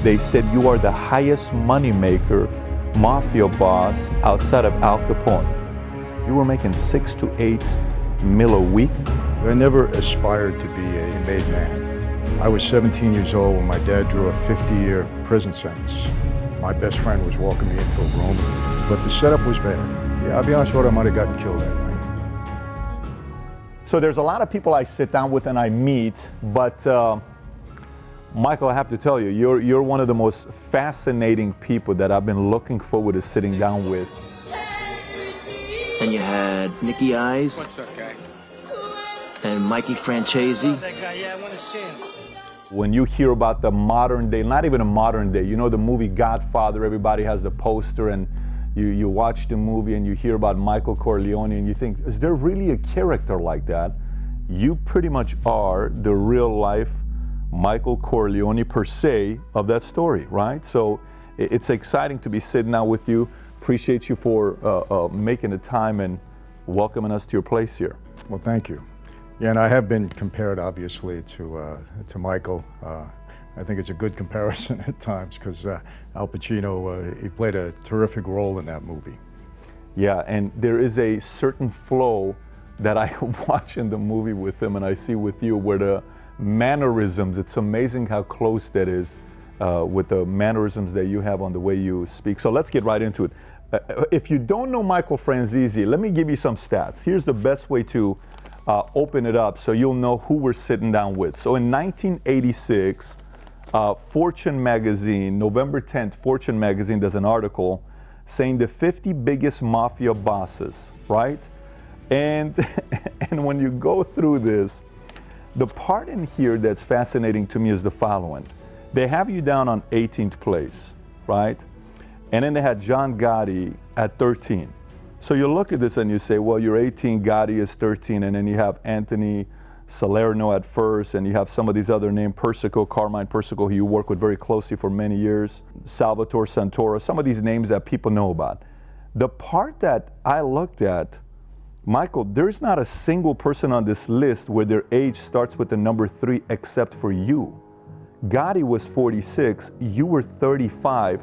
they said you are the highest moneymaker Mafia boss outside of Al Capone. You were making 6 to 8 mil a week. I never aspired to be a made man. I was 17 years old when my dad drew a 50-year prison sentence. My best friend was walking me into a room, but the setup was bad. Yeah, I'll be honest with you, I might have gotten killed that night. So there's a lot of people I sit down with and I meet, but Michael, I have to tell you, you're one of the most fascinating people that I've been looking forward to sitting down with. And you had Nicky Eyes. What's up, guy? And Mikey Francesi. That guy, yeah, I want to see him. When you hear about the modern day, not even a modern day, you know the movie Godfather, everybody has the poster, and you watch the movie and you hear about Michael Corleone and you think, is there really a character like that? You pretty much are the real life Michael Corleone per se of that story, right? So it's exciting to be sitting down with you. Appreciate you for making the time and welcoming us to your place here. Well, thank you. Yeah, and I have been compared, obviously, to Michael. I think it's a good comparison at times because Al Pacino, he played a terrific role in that movie. Yeah, and there is a certain flow that I watch in the movie with him and I see with you where the mannerisms, it's amazing how close that is with the mannerisms that you have on the way you speak. So let's get right into it. If you don't know Michael Francesi, let me give you some stats. Here's the best way to open it up so you'll know who we're sitting down with. So in 1986, Fortune magazine, November 10th, Fortune magazine does an article saying the 50 biggest mafia bosses, right? And when you go through this, the part in here that's fascinating to me is the following. They have you down on 18th place, right? And then they had John Gotti at 13. So you look at this and you say, well, you're 18, Gotti is 13, and then you have Anthony Salerno at first, and you have some of these other names, Persico, Carmine Persico, who you work with very closely for many years, Salvatore Santoro, some of these names that people know about. The part that I looked at, Michael, there's not a single person on this list where their age starts with the number 3 except for you. Gotti was 46, you were 35.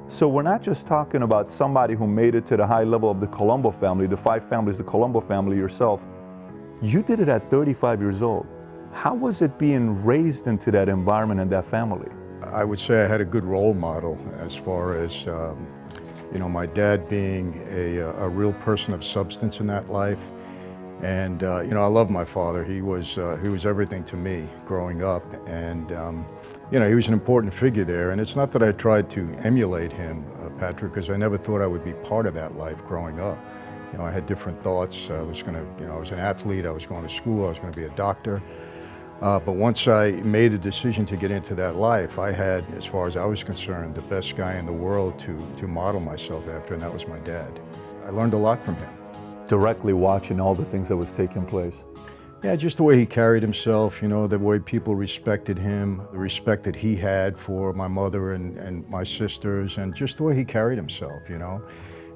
So we're not just talking about somebody who made it to the high level of the Colombo family, the 5 families, the Colombo family yourself. You did it at 35 years old. How was it being raised into that environment and that family? I would say I had a good role model as far as, you know, my dad being a real person of substance in that life. And, you know, I love my father. He was everything to me growing up. And, you know, he was an important figure there. And it's not that I tried to emulate him, Patrick, because I never thought I would be part of that life growing up. You know, I had different thoughts. I was I was an athlete. I was going to school. I was going to be a doctor. But once I made a decision to get into that life, I had, as far as I was concerned, the best guy in the world to model myself after, and that was my dad. I learned a lot from him. Directly watching all the things that was taking place. Yeah, just the way he carried himself, you know, the way people respected him, the respect that he had for my mother and my sisters, and just the way he carried himself, you know.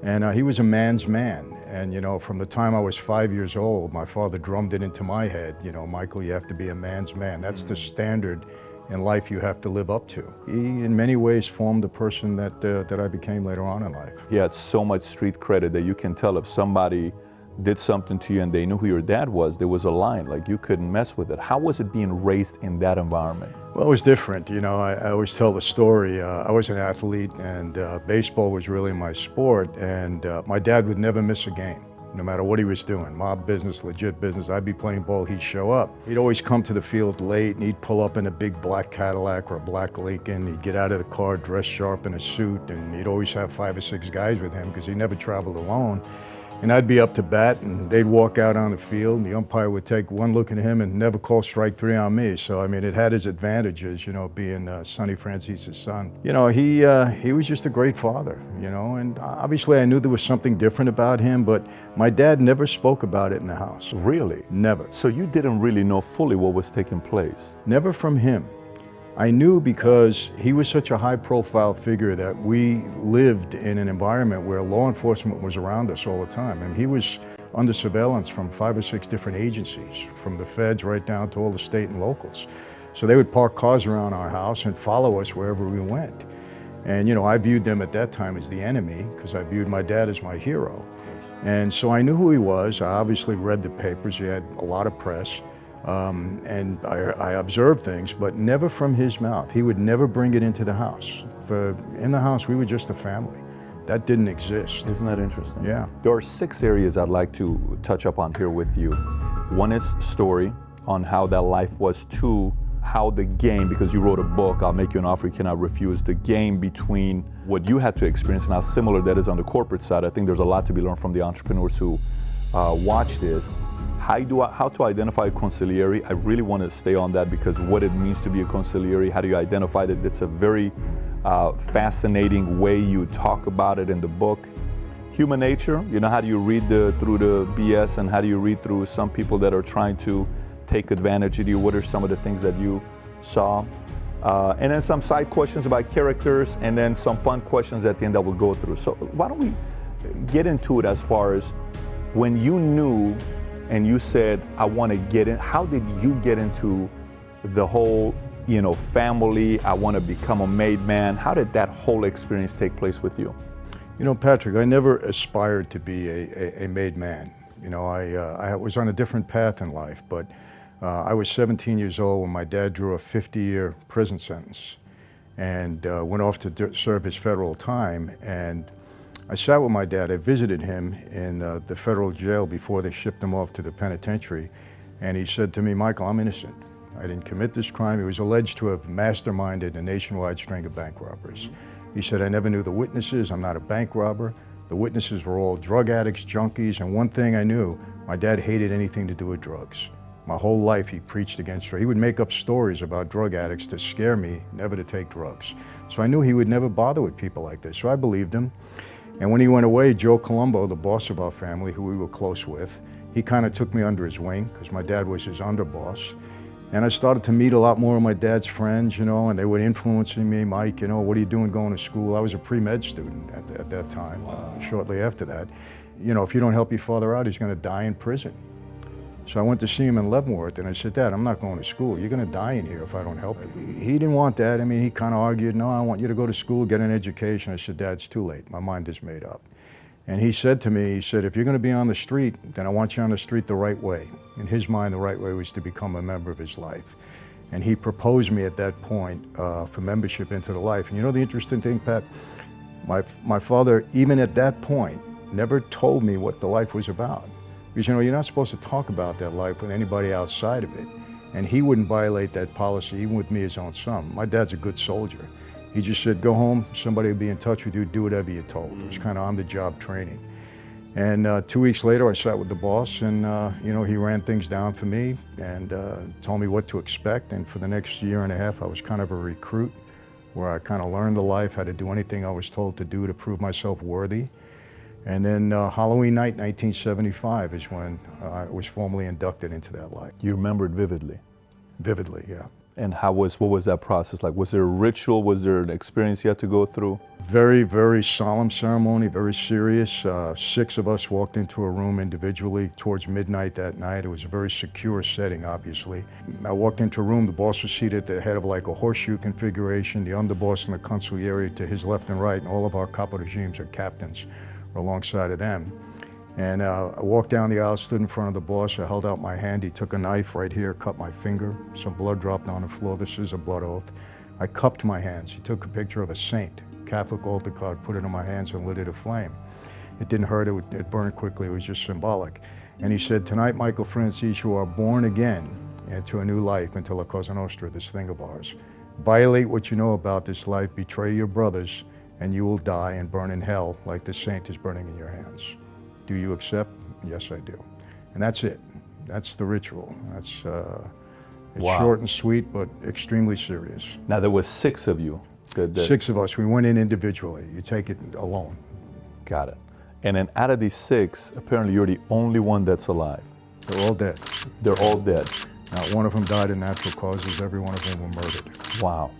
And he was a man's man. And, you know, from the time I was 5 years old, my father drummed it into my head, you know, Michael, you have to be a man's man. That's the standard in life you have to live up to. He, in many ways, formed the person that I became later on in life. He had so much street credit that you can tell if somebody did something to you and they knew who your dad was, there was a line, like you couldn't mess with it. How was it being raised in that environment? Well, it was different. You know, I always tell the story. I was an athlete, and baseball was really my sport, and my dad would never miss a game, no matter what he was doing, mob business, legit business. I'd be playing ball, he'd show up. He'd always come to the field late, and he'd pull up in a big black Cadillac or a black Lincoln. He'd get out of the car dressed sharp in a suit, and he'd always have 5 or 6 guys with him because he never traveled alone. And I'd be up to bat, and they'd walk out on the field, and the umpire would take one look at him and never call strike 3 on me. So, I mean, it had its advantages, you know, being Sonny Francesi's son. You know, he was just a great father, you know, and obviously I knew there was something different about him, but my dad never spoke about it in the house. Really? Never. So you didn't really know fully what was taking place? Never from him. I knew because he was such a high-profile figure that we lived in an environment where law enforcement was around us all the time. And he was under surveillance from 5 or 6 different agencies, from the feds right down to all the state and locals. So they would park cars around our house and follow us wherever we went. And you know, I viewed them at that time as the enemy because I viewed my dad as my hero. And so I knew who he was. I obviously read the papers. He had a lot of press. And I observed things, but never from his mouth. He would never bring it into the house. In the house, we were just a family. That didn't exist. Isn't that interesting? Yeah. There are 6 areas I'd like to touch up on here with you. One is story on how that life was. 2, how the game, because you wrote a book, I'll Make You an Offer You Cannot Refuse, the game between what you had to experience and how similar that is on the corporate side. I think there's a lot to be learned from the entrepreneurs who watch this. How to identify a consigliere. I really want to stay on that because what it means to be a consigliere, how do you identify it? It's a very fascinating way you talk about it in the book. Human nature, you know, how do you read through the BS and how do you read through some people that are trying to take advantage of you? What are some of the things that you saw? And then some side questions about characters and then some fun questions at the end that we'll go through. So why don't we get into it as far as when you knew and you said, I want to get in, how did you get into the whole, you know, family, I want to become a made man? How did that whole experience take place with you? You know, Patrick, I never aspired to be a made man. You know, I was on a different path in life, but I was 17 years old when my dad drew a 50-year prison sentence and went off to serve his federal time. And I sat with my dad. I visited him in the federal jail before they shipped him off to the penitentiary. And he said to me, Michael, I'm innocent. I didn't commit this crime. He was alleged to have masterminded a nationwide string of bank robberies. He said, I never knew the witnesses. I'm not a bank robber. The witnesses were all drug addicts, junkies. And one thing I knew, my dad hated anything to do with drugs. My whole life he preached against drugs. He would make up stories about drug addicts to scare me never to take drugs. So I knew he would never bother with people like this. So I believed him. And when he went away, Joe Colombo, the boss of our family, who we were close with, he kind of took me under his wing because my dad was his underboss. And I started to meet a lot more of my dad's friends, you know, and they were influencing me. Mike, you know, what are you doing going to school? I was a pre-med student at that time, shortly after that. You know, if you don't help your father out, he's going to die in prison. So I went to see him in Leavenworth and I said, Dad, I'm not going to school. You're going to die in here if I don't help you. He didn't want that. I mean, he kind of argued, no, I want you to go to school, get an education. I said, Dad, it's too late. My mind is made up. And he said to me, he said, if you're going to be on the street, then I want you on the street the right way. In his mind, the right way was to become a member of his life. And he proposed me at that point for membership into the life. And you know the interesting thing, Pat? My father, even at that point, never told me what the life was about. Because, you know, you're not supposed to talk about that life with anybody outside of it. And he wouldn't violate that policy, even with me, his own son. My dad's a good soldier. He just said, go home, somebody will be in touch with you, do whatever you're told. It was kind of on-the-job training. And 2 weeks later, I sat with the boss, and you know, he ran things down for me and told me what to expect. And for the next year and a half, I was kind of a recruit, where I kind of learned the life, how to do anything I was told to do to prove myself worthy. And then Halloween night, 1975, is when I was formally inducted into that life. You remember it vividly? Vividly, yeah. And what was that process like? Was there a ritual? Was there an experience you had to go through? Very, very solemn ceremony, very serious. 6 of us walked into a room individually towards midnight that night. It was a very secure setting, obviously. I walked into a room, the boss was seated at the head of like a horseshoe configuration, the underboss and the consigliere to his left and right, and all of our capo regimes or captains were alongside of them. And I walked down the aisle, stood in front of the boss. I held out my hand. He took a knife right here, cut my finger. Some blood dropped on the floor. This is a blood oath. I cupped my hands. He took a picture of a saint, Catholic altar card, put it in my hands and lit it aflame. It didn't hurt. It burned quickly. It was just symbolic. And he said, tonight, Michael Francesi, you are born again into a new life, into La Cosa Nostra, this thing of ours. Violate what you know about this life, betray your brothers, and you will die and burn in hell like the saint is burning in your hands. Do you accept? Yes, I do. And that's it. That's the ritual. It's Wow. short and sweet, but extremely serious. Now, there were 6 of you. 6 of us. We went in individually. You take it alone. Got it. And then out of these 6, apparently you're the only one that's alive. They're all dead. They're all dead. Not one of them died of natural causes. Every one of them were murdered. Wow.